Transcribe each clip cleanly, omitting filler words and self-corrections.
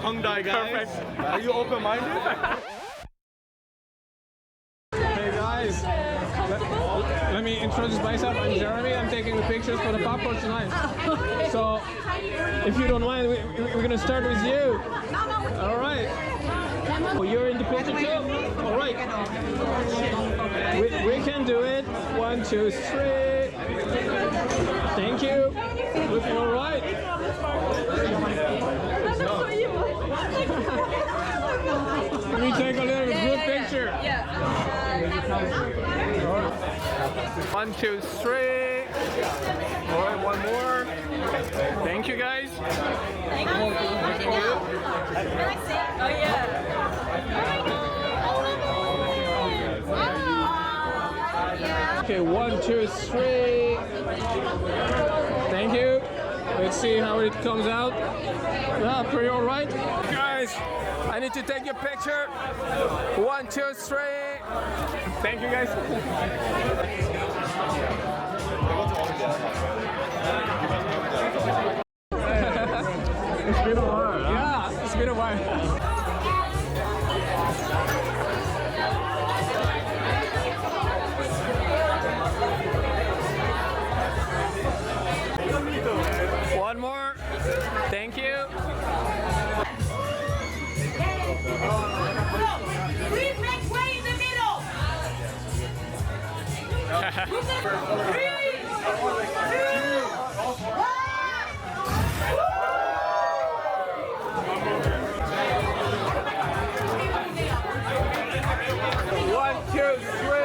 Hyundai guys. Perfect. Are you open-minded? Hey guys, let me introduce myself. I'm Jeremy. I'm taking the pictures for the popcorn tonight. So, if you don't mind, we're gonna start with you. All right. Oh, you're in the picture too? All right. We can do it. 1, 2, 3. Thank you. Looking all right. Let me take a little group picture. One, two, three. All right, one more. Thank you, guys. Thank you. Oh yeah. Okay, 1, 2, 3. Thank you. Let's see how it comes out. Yeah, pretty all right. Guys, I need to take your picture. 1, 2, 3. Thank you, guys. It's been a while. Yeah, it's been a while. One more. Thank you. Please make way in the middle. 3, 1, 2, 3.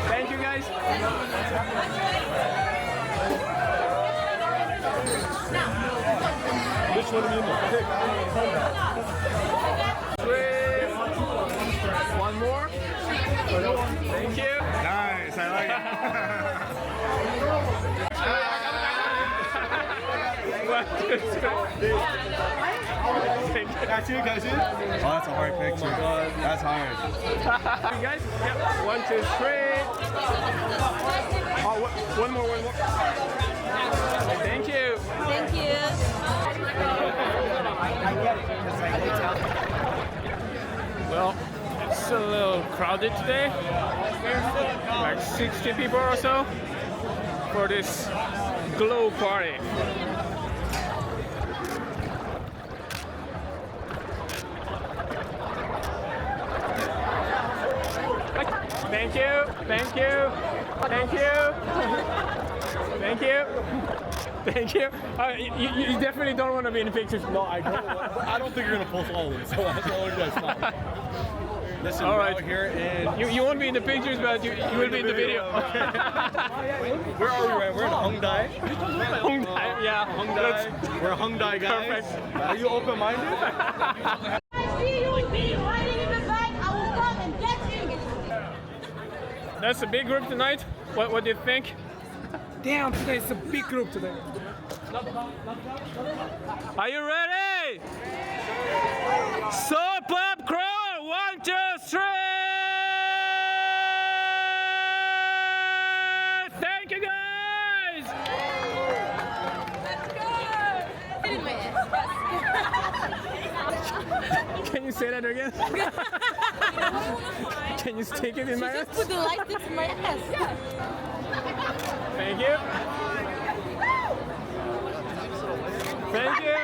Thank you, guys. Which one do you pick? 3. One more. Thank you. Nice, I like it. Got you. Oh, that's a hard picture. That's hard. You guys? Yep. 1, 2, 3. Oh, one more. Thank you. Thank you. Well, it's a little crowded today. Like 60 people or so for this glow party. Thank you. Thank you. Thank you. Thank you. Thank you. You definitely don't want to be in the pictures. No, I don't. I don't think you're gonna post all of them. So that's all you guys stop. Listen, All we're right. out here and You won't be in the pictures, but you will be in the video. where are we at? We're in Hyundai. Hyundai, yeah. Hyundai. We're Hyundai guys. Perfect. Are you open-minded? I see you hiding in the back. I will come and get you. That's a big group tonight. What do you think? Damn, today it's a big group today. Are you ready? So popcorn. 1, 2, 3. Thank you, guys. Can you say that again? Can you stick it in my ass? Put the light in my ass. Thank you. Thank you.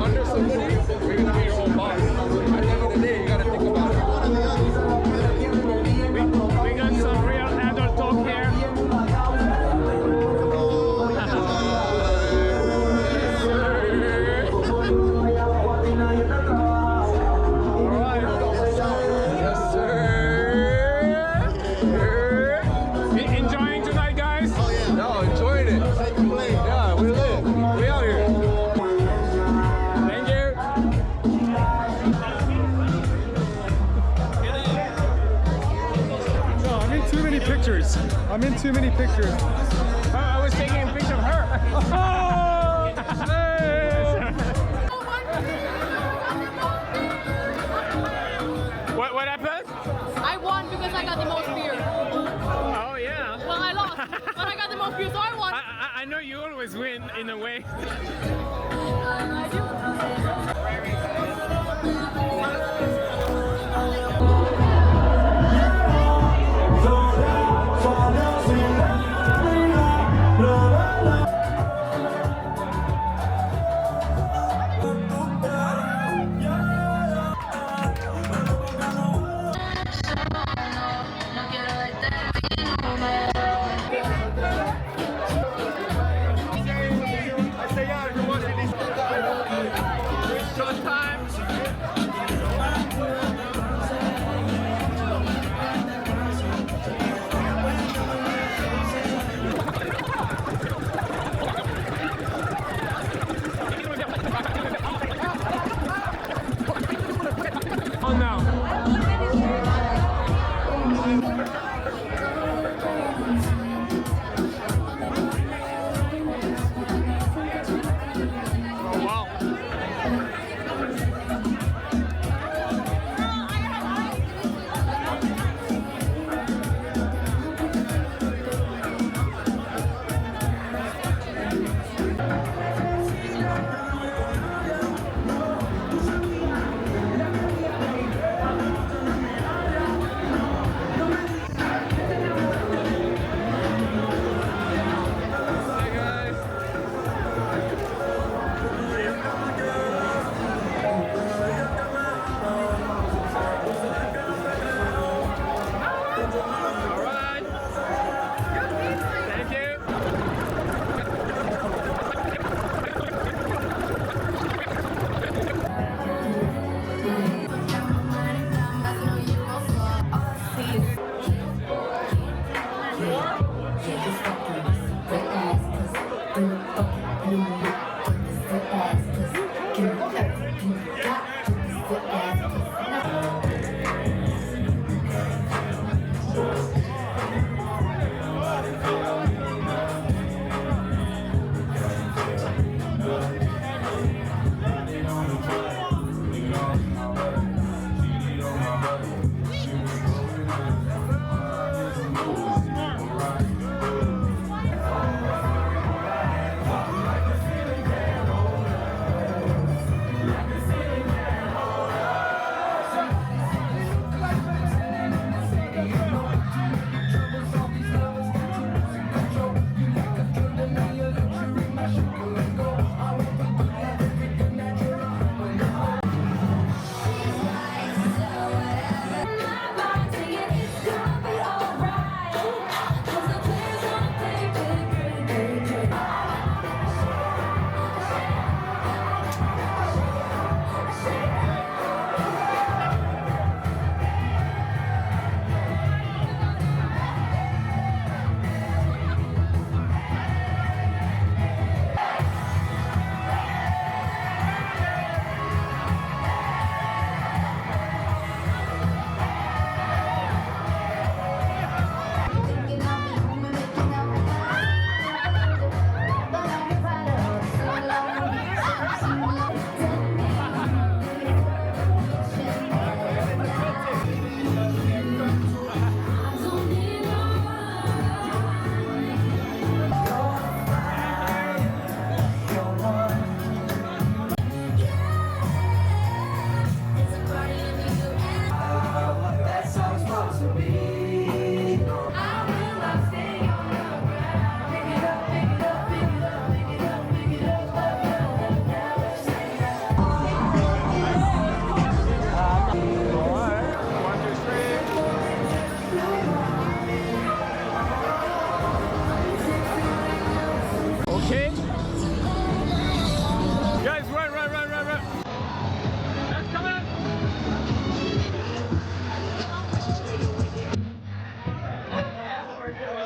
under somebody, we're gonna be your own boss. At the end of the day, you gotta think about it. We got some real adult talk here. Enjoying tonight, guys? Oh yeah. No, enjoying it. Yeah, we lit. We out here. Thank you. No, I'm in too many pictures. I'm in too many pictures. I was taking a picture of her. What happened? I won because I got the most beer. Oh yeah. Well, I lost, but I got the most beer, so I won. I know you always win in a way. I do. Short time.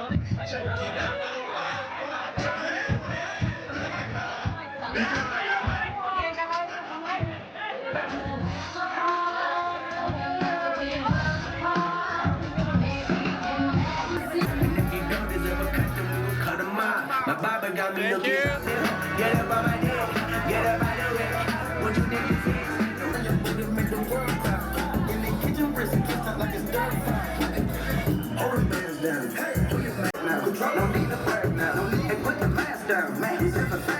My barber got me Thank looking. you. Get up on my neck, get up out of it. What you niggas say? Make the world cry. In the kitchen, prison, kiss up like it's dirt. Hold the bands down. Hey, put your mask now. No need to brag now. Hey, put the mask down. Man,